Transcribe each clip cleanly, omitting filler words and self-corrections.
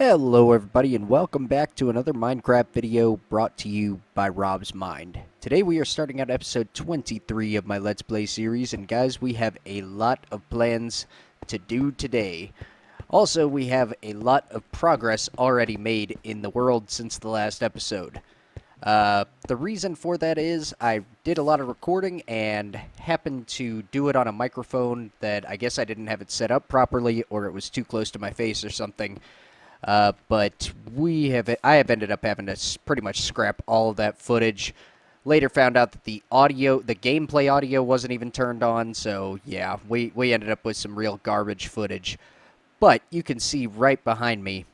Hello everybody and welcome back to another Minecraft video brought to you by Rob's Mind. Today we are starting out episode 23 of my Let's Play series, and guys, we have a lot of plans to do today. Also, we have a lot of progress already made in the world since the last episode. The reason for that is I did a lot of recording and happened to do it on a microphone that I guess I didn't have it set up properly, or it was too close to my face or something. But I have ended up having to pretty much scrap all of that footage. Later found out that the gameplay audio wasn't even turned on, so yeah, we ended up with some real garbage footage. But you can see right behind me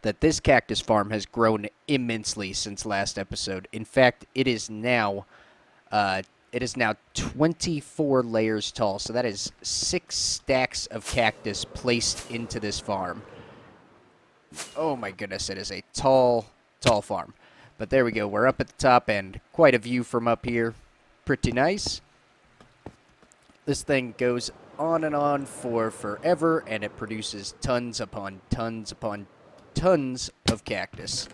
that this cactus farm has grown immensely since last episode. In fact, it is now 24 layers tall, so that is 6 stacks of cactus placed into this farm. Oh my goodness, it is a tall farm. But there we go, we're up at the top and quite a view from up here. Pretty nice. This thing goes on and on for forever, and it produces tons upon tons upon tons of cactus.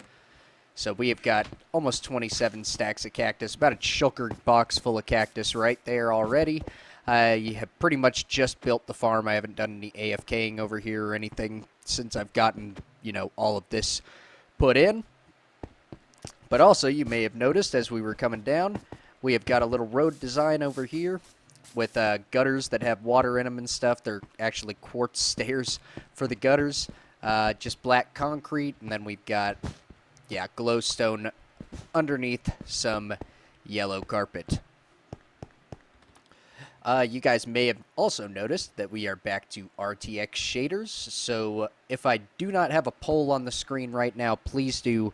So we have got almost 27 stacks of cactus, about a shulker box full of cactus right there already. I have pretty much just built the farm. I haven't done any AFKing over here or anything since I've gotten, all of this put in. But also, you may have noticed as we were coming down, we have got a little road design over here with gutters that have water in them and stuff. They're actually quartz stairs for the gutters. Just black concrete, and then we've got, glowstone underneath some yellow carpet. You guys may have also noticed that we are back to RTX shaders, so if I do not have a poll on the screen right now, please do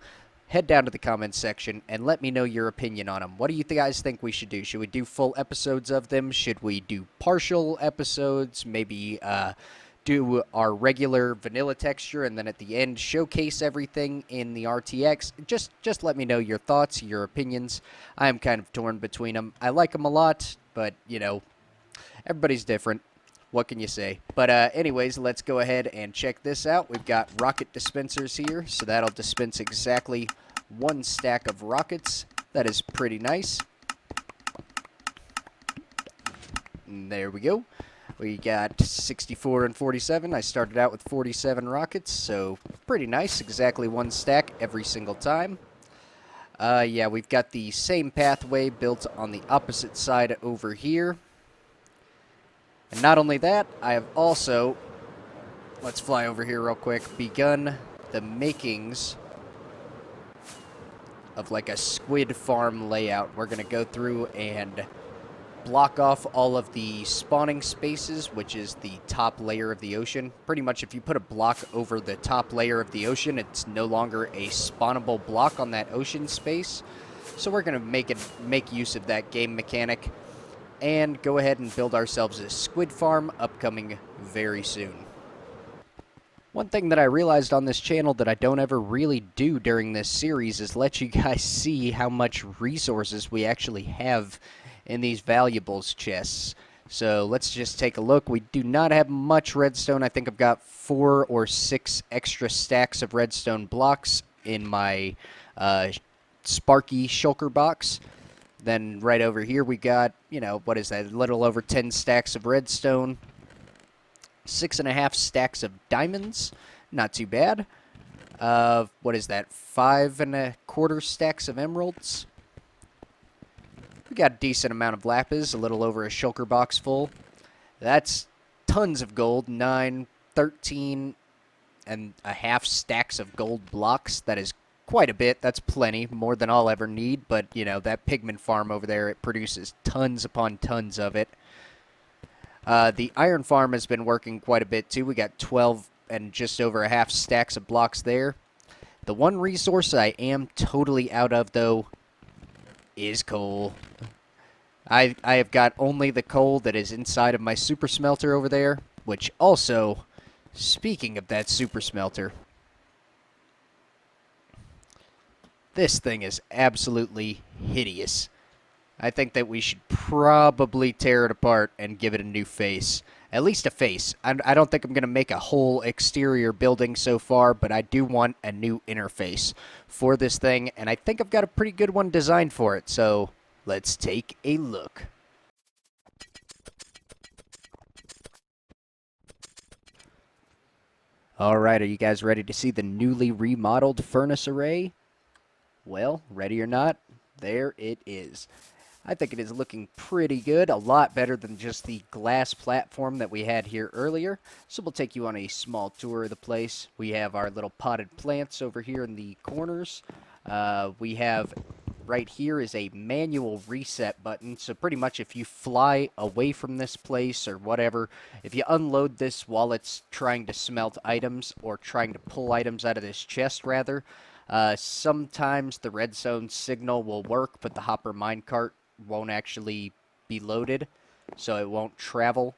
head down to the comments section and let me know your opinion on them. What do you guys think we should do? Should we do full episodes of them? Should we do partial episodes? Maybe do our regular vanilla texture and then at the end showcase everything in the RTX? Just let me know your thoughts, your opinions. I am kind of torn between them. I like them a lot, but, everybody's different. What can you say? But anyways, let's go ahead and check this out. We've got rocket dispensers here, so that'll dispense exactly 1 stack of rockets. That is pretty nice. And there we go. We got 64 and 47. I started out with 47 rockets, so pretty nice. Exactly 1 stack every single time. Yeah, we've got the same pathway built on the opposite side over here. And not only that, I have also, let's fly over here real quick, begun the makings of like a squid farm layout. We're going to go through and block off all of the spawning spaces, which is the top layer of the ocean. Pretty much if you put a block over the top layer of the ocean, it's no longer a spawnable block on that ocean space. So we're going to make use of that game mechanic and go ahead and build ourselves a squid farm upcoming very soon. One thing that I realized on this channel that I don't ever really do during this series is let you guys see how much resources we actually have in these valuables chests. So let's just take a look. We do not have much redstone. I think I've got 4 or 6 extra stacks of redstone blocks in my Sparky shulker box. Then right over here we got, what is that, a little over 10 stacks of redstone, 6.5 stacks of diamonds, not too bad. What is that, 5.25 stacks of emeralds. We got a decent amount of lapis, a little over a shulker box full. That's tons of gold, 9, 13.5 stacks of gold blocks. That is quite a bit. That's plenty, more than I'll ever need, but, that pigment farm over there, it produces tons upon tons of it. The iron farm has been working quite a bit, too. We got 12 and just over a half stacks of blocks there. The one resource I am totally out of, though, is coal. I have got only the coal that is inside of my super smelter over there, which also, speaking of that super smelter, this thing is absolutely hideous. I think that we should probably tear it apart and give it a new face. At least a face. I don't think I'm going to make a whole exterior building so far, but I do want a new interface for this thing, and I think I've got a pretty good one designed for it, so let's take a look. Alright, are you guys ready to see the newly remodeled furnace array? Well, ready or not, there it is. I think it is looking pretty good, a lot better than just the glass platform that we had here earlier. So we'll take you on a small tour of the place. We have our little potted plants over here in the corners. We have right here is a manual reset button. So pretty much if you fly away from this place or whatever, if you unload this while it's trying to smelt items or trying to pull items out of this chest rather, sometimes the redstone signal will work, but the hopper minecart won't actually be loaded, so it won't travel.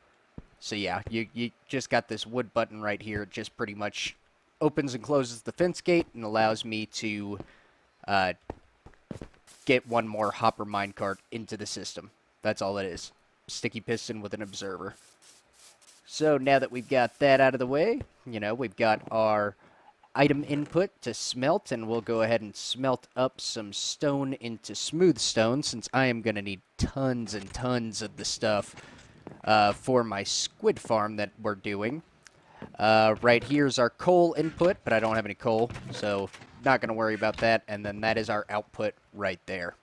So yeah, you just got this wood button right here. It just pretty much opens and closes the fence gate and allows me to get one more hopper minecart into the system. That's all it is. Sticky piston with an observer. So now that we've got that out of the way, we've got our item input to smelt, and we'll go ahead and smelt up some stone into smooth stone since I am going to need tons and tons of the stuff for my squid farm that we're doing. Right here's our coal input, but I don't have any coal, so not going to worry about that, and then that is our output right there.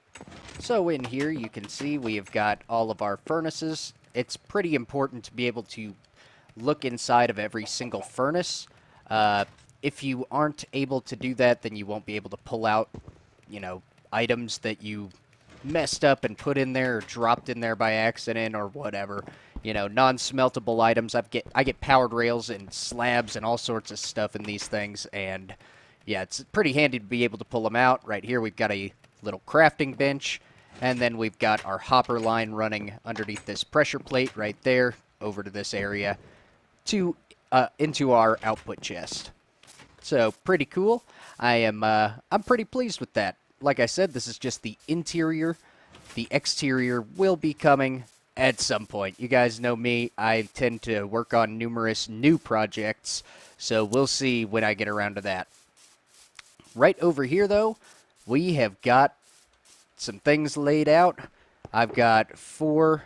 So in here you can see we've got all of our furnaces. It's pretty important to be able to look inside of every single furnace. If you aren't able to do that, then you won't be able to pull out, items that you messed up and put in there or dropped in there by accident or whatever. Non-smeltable items. I get powered rails and slabs and all sorts of stuff in these things, and yeah, it's pretty handy to be able to pull them out. Right here we've got a little crafting bench, and then we've got our hopper line running underneath this pressure plate right there over to this area to into our output chest. So, pretty cool. I'm pretty pleased with that. Like I said, this is just the interior. The exterior will be coming at some point. You guys know me. I tend to work on numerous new projects, so we'll see when I get around to that. Right over here, though, we have got some things laid out. I've got 4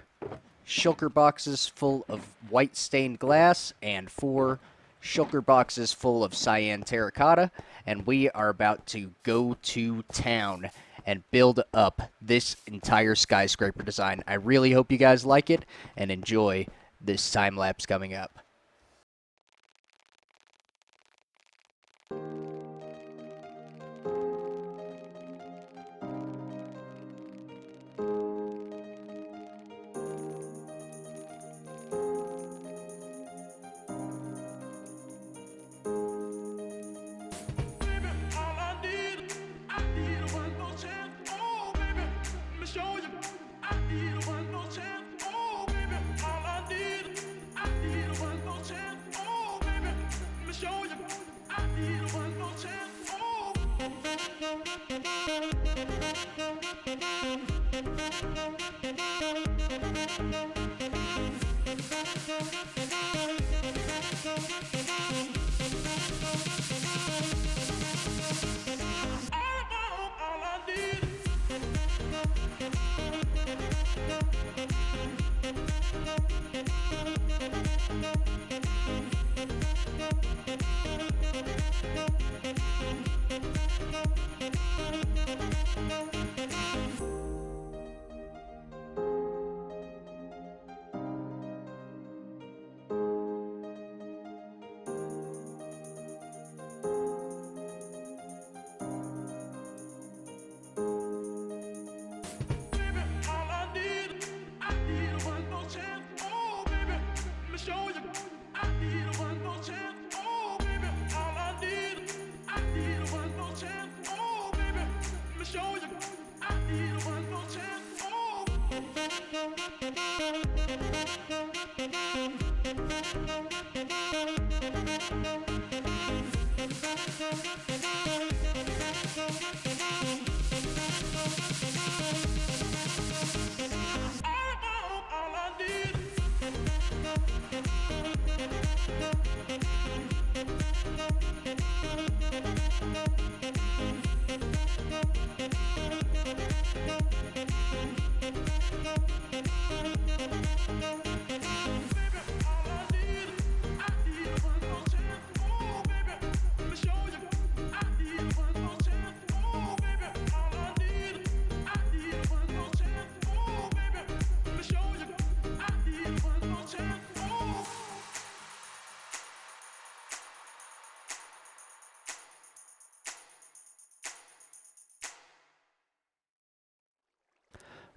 shulker boxes full of white stained glass and 4 shulker boxes full of cyan terracotta, and we are about to go to town and build up this entire skyscraper design. I really hope you guys like it and enjoy this time lapse coming up.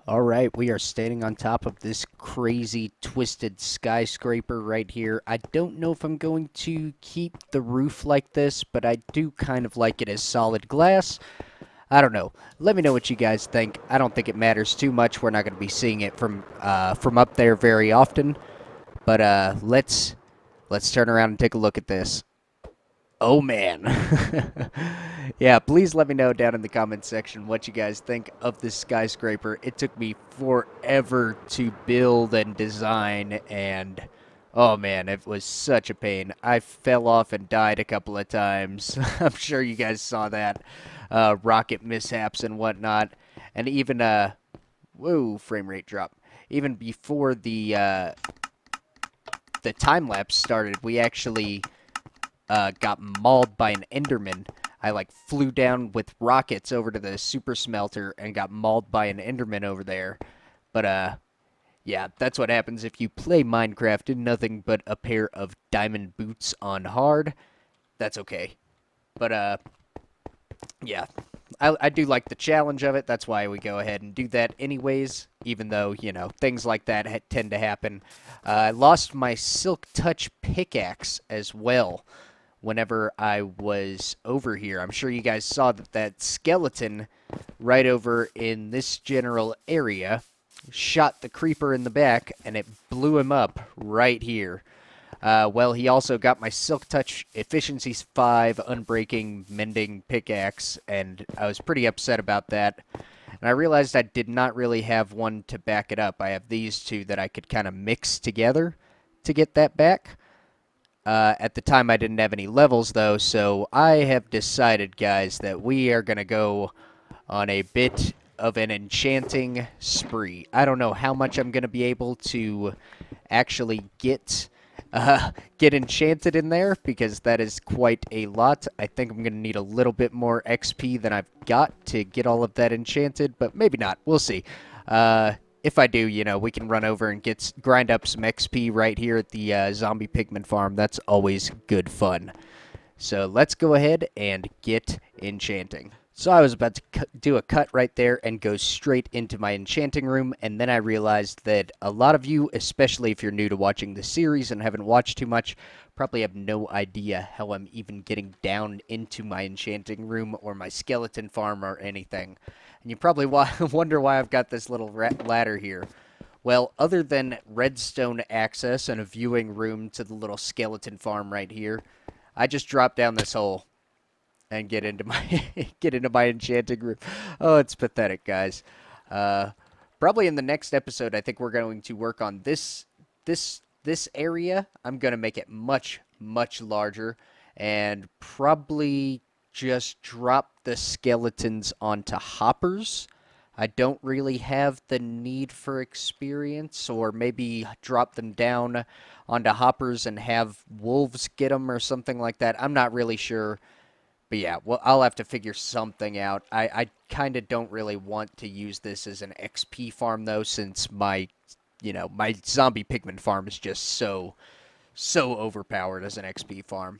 All right, we are standing on top of this crazy twisted skyscraper right here. I don't know if I'm going to keep the roof like this, but I do kind of like it as solid glass. I don't know. Let me know what you guys think. I don't think it matters too much. We're not going to be seeing it from up there very often. But let's turn around and take a look at this. Oh man. Yeah, please let me know down in the comments section what you guys think of this skyscraper. It took me forever to build and design, and oh man, it was such a pain. I fell off and died a couple of times. I'm sure you guys saw that. Rocket mishaps and whatnot. And even, whoa, frame rate drop. Even before the time lapse started, we actually got mauled by an Enderman. I like flew down with rockets over to the super smelter and got mauled by an Enderman over there. But yeah, that's what happens if you play Minecraft in nothing but a pair of diamond boots on hard. That's okay. But yeah, I do like the challenge of it. That's why we go ahead and do that anyways, even though, you know, things like that tend to happen. I lost my Silk Touch pickaxe as well whenever I was over here. I'm sure you guys saw that skeleton right over in this general area shot the creeper in the back, and it blew him up right here. Well, he also got my Silk Touch Efficiency 5 Unbreaking Mending Pickaxe, and I was pretty upset about that. And I realized I did not really have one to back it up. I have these two that I could kind of mix together to get that back. At the time, I didn't have any levels, though, so I have decided, guys, that we are going to go on a bit of an enchanting spree. I don't know how much I'm going to be able to actually get enchanted in there, because that is quite a lot. I think I'm going to need a little bit more XP than I've got to get all of that enchanted, but maybe not. We'll see. If I do, you know, we can run over and grind up some XP right here at the zombie pigman farm. That's always good fun. So let's go ahead and get enchanting. So I was about to do a cut right there and go straight into my enchanting room, and then I realized that a lot of you, especially if you're new to watching the series and haven't watched too much, probably have no idea how I'm even getting down into my enchanting room or my skeleton farm or anything. And you probably wonder why I've got this little ladder here. Well, other than redstone access and a viewing room to the little skeleton farm right here, I just dropped down this hole and get into my enchanting room. Oh, it's pathetic, guys. Probably in the next episode, I think we're going to work on this area. I'm gonna make it much larger, and probably just drop the skeletons onto hoppers. I don't really have the need for experience, or maybe drop them down onto hoppers and have wolves get them or something like that. I'm not really sure. But yeah, well, I'll have to figure something out. I kind of don't really want to use this as an XP farm, though, since my zombie pigman farm is just so overpowered as an XP farm.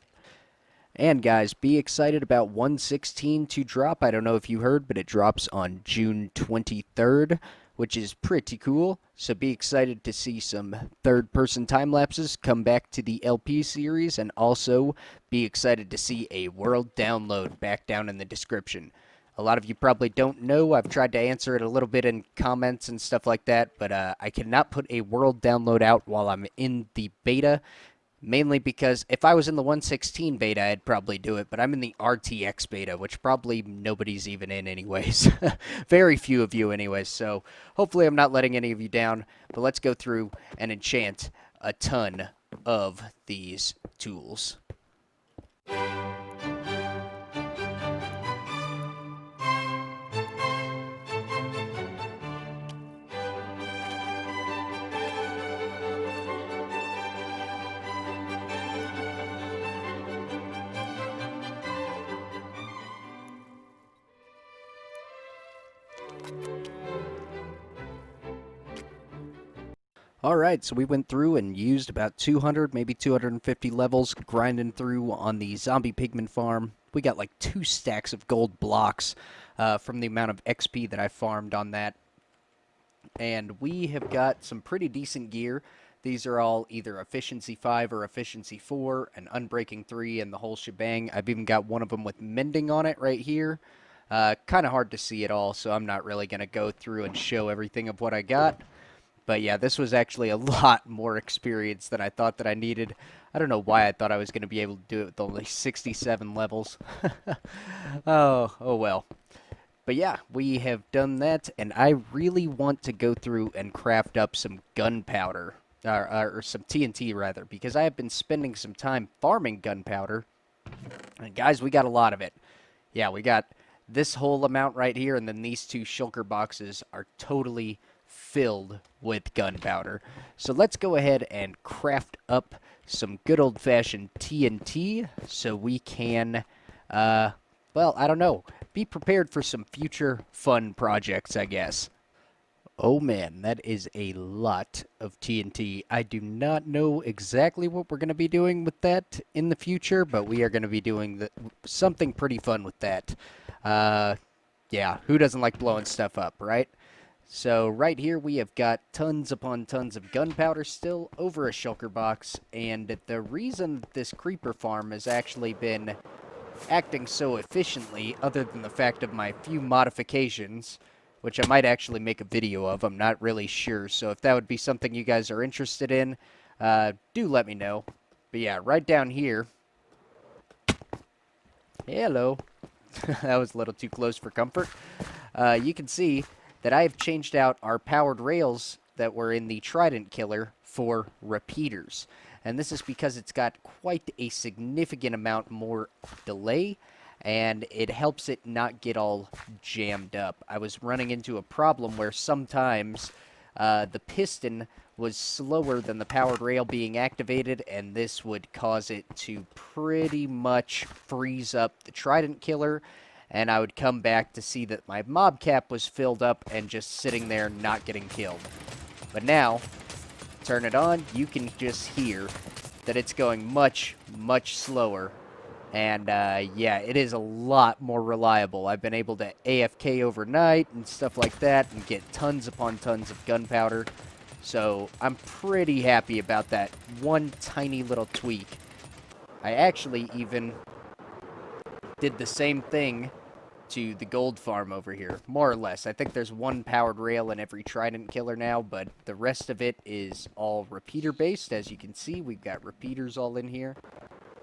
And guys, be excited about 116 to drop. I don't know if you heard, but it drops on June 23rd, which is pretty cool. So be excited to see some third-person time-lapses come back to the LP series, and also be excited to see a world download back down in the description. A lot of you probably don't know. I've tried to answer it a little bit in comments and stuff like that, but I cannot put a world download out while I'm in the beta, mainly because if I was in the 116 beta, I'd probably do it, but I'm in the RTX beta, which probably nobody's even in anyways. Very few of you anyways, so hopefully I'm not letting any of you down, but let's go through and enchant a ton of these tools. Alright, so we went through and used about 200, maybe 250 levels, grinding through on the zombie pigman farm. We got like 2 stacks of gold blocks from the amount of XP that I farmed on that. And we have got some pretty decent gear. These are all either efficiency 5 or efficiency 4, and unbreaking 3, and the whole shebang. I've even got one of them with mending on it right here. Kind of hard to see it all, so I'm not really going to go through and show everything of what I got. But yeah, this was actually a lot more experience than I thought that I needed. I don't know why I thought I was going to be able to do it with only 67 levels. Oh well. But yeah, we have done that, and I really want to go through and craft up some gunpowder, or some TNT rather, because I have been spending some time farming gunpowder. And guys, we got a lot of it. Yeah, we got this whole amount right here, and then these two shulker boxes are totally filled with gunpowder. So let's go ahead and craft up some good old-fashioned TNT so we can, well, I don't know, be prepared for some future fun projects, I guess. Oh man, that is a lot of TNT. I do not know exactly what we're going to be doing with that in the future, but we are going to be doing something pretty fun with that. Uh, yeah, who doesn't like blowing stuff up, right? So right here we have got tons upon tons of gunpowder still over a shulker box, and the reason this creeper farm has actually been acting so efficiently, other than the fact of my few modifications, which I might actually make a video of. I'm not really sure. So if that would be something you guys are interested in, do let me know. But yeah, right down here. Hello. That was a little too close for comfort. You can see that I have changed out our powered rails that were in the Trident Killer for repeaters. And this is because it's got quite a significant amount more delay, and it helps it not get all jammed up. I was running into a problem where sometimes the piston was slower than the powered rail being activated, and this would cause it to pretty much freeze up the Trident Killer, and I would come back to see that my mob cap was filled up and just sitting there not getting killed. But now, turn it on, you can just hear that it's going much, much slower. And, yeah, it is a lot more reliable. I've been able to AFK overnight and stuff like that and get tons upon tons of gunpowder. So I'm pretty happy about that one tiny little tweak. I actually even did the same thing to the gold farm over here, more or less. I think there's one powered rail in every Trident Killer now, but the rest of it is all repeater based. As you can see, we've got repeaters all in here.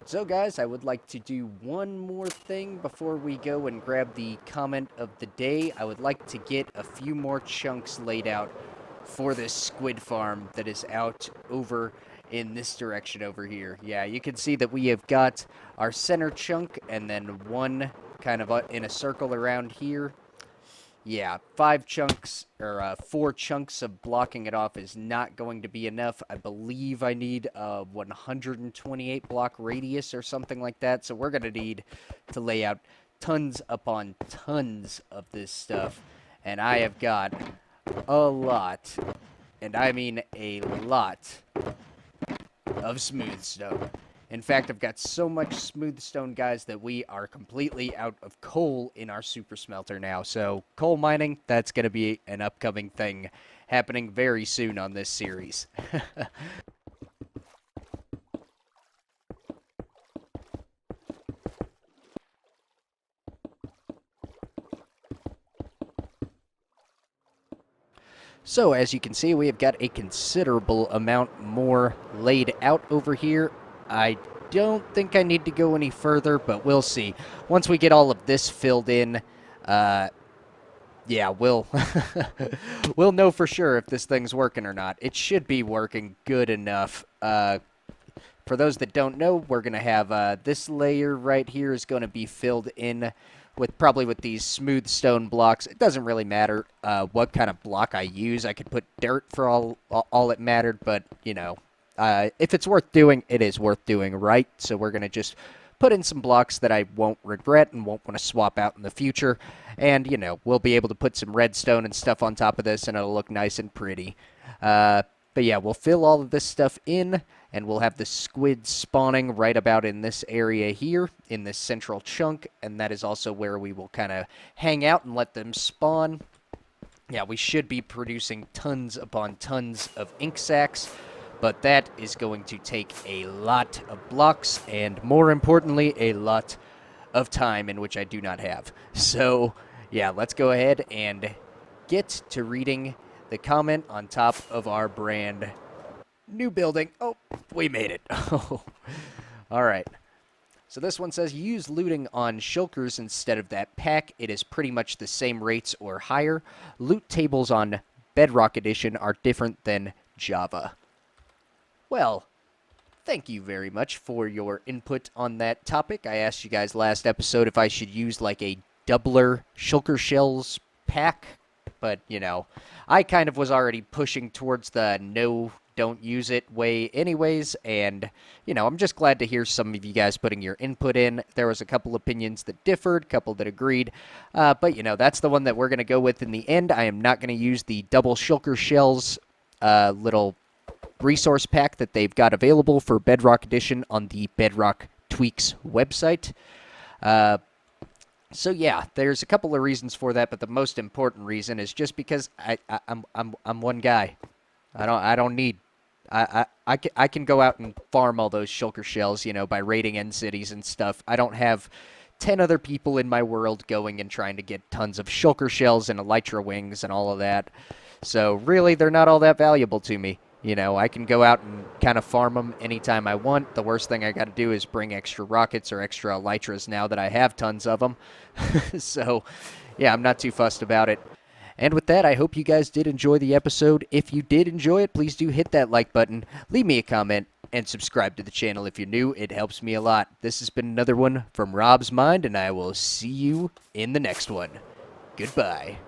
So guys, I would like to do one more thing before we go and grab the comment of the day. I would like to get a few more chunks laid out for this squid farm that is out over in this direction over here. Yeah, you can see that we have got our center chunk and then one kind of in a circle around here. Yeah, 5 chunks, or 4 chunks of blocking it off is not going to be enough. I believe I need a 128 block radius or something like that, so we're going to need to lay out tons upon tons of this stuff. And I have got a lot, and I mean a lot, of smooth stone. In fact, I've got so much smooth stone, guys, that we are completely out of coal in our super smelter now. So coal mining, that's going to be an upcoming thing happening very soon on this series. So as you can see, we have got a considerable amount more laid out over here. I don't think I need to go any further, but we'll see. Once we get all of this filled in, yeah, we'll we'll know for sure if this thing's working or not. It should be working good enough. For those that don't know, we're going to have this layer right here is going to be filled in with probably with these smooth stone blocks. It doesn't really matter what kind of block I use. I could put dirt for all it mattered, but, you know, if it's worth doing, it is worth doing, right? So we're going to just put in some blocks that I won't regret and won't want to swap out in the future. And, you know, we'll be able to put some redstone and stuff on top of this, and it'll look nice and pretty. But yeah, we'll fill all of this stuff in, and we'll have the squid spawning right about in this area here, in this central chunk, and that is also where we will kind of hang out and let them spawn. Yeah, we should be producing tons upon tons of ink sacs, but that is going to take a lot of blocks and, more importantly, a lot of time in which I do not have. So, yeah, let's go ahead and get to reading the comment on top of our brand new building. Oh, we made it. Oh, all right. So this one says, you use looting on shulkers instead of that pack. It is pretty much the same rates or higher. Loot tables on Bedrock Edition are different than Java. Well, thank you very much for your input on that topic. I asked you guys last episode if I should use like a doubler shulker shells pack, but I kind of was already pushing towards the no, don't use it way anyways, and I'm just glad to hear some of you guys putting your input in. There was a couple opinions that differed, a couple that agreed, but that's the one that we're going to go with in the end. I am not going to use the double shulker shells little resource pack that they've got available for Bedrock Edition on the Bedrock Tweaks website. So yeah, there's a couple of reasons for that, but the most important reason is just because I'm one guy. I don't need. I can go out and farm all those shulker shells, by raiding end cities and stuff. I don't have 10 other people in my world going and trying to get tons of shulker shells and elytra wings and all of that. So really, they're not all that valuable to me. I can go out and kind of farm them anytime I want. The worst thing I got to do is bring extra rockets or extra elytras now that I have tons of them. So, yeah, I'm not too fussed about it. And with that, I hope you guys did enjoy the episode. If you did enjoy it, please do hit that like button, leave me a comment, and subscribe to the channel if you're new. It helps me a lot. This has been another one from Rob's Mind, and I will see you in the next one. Goodbye.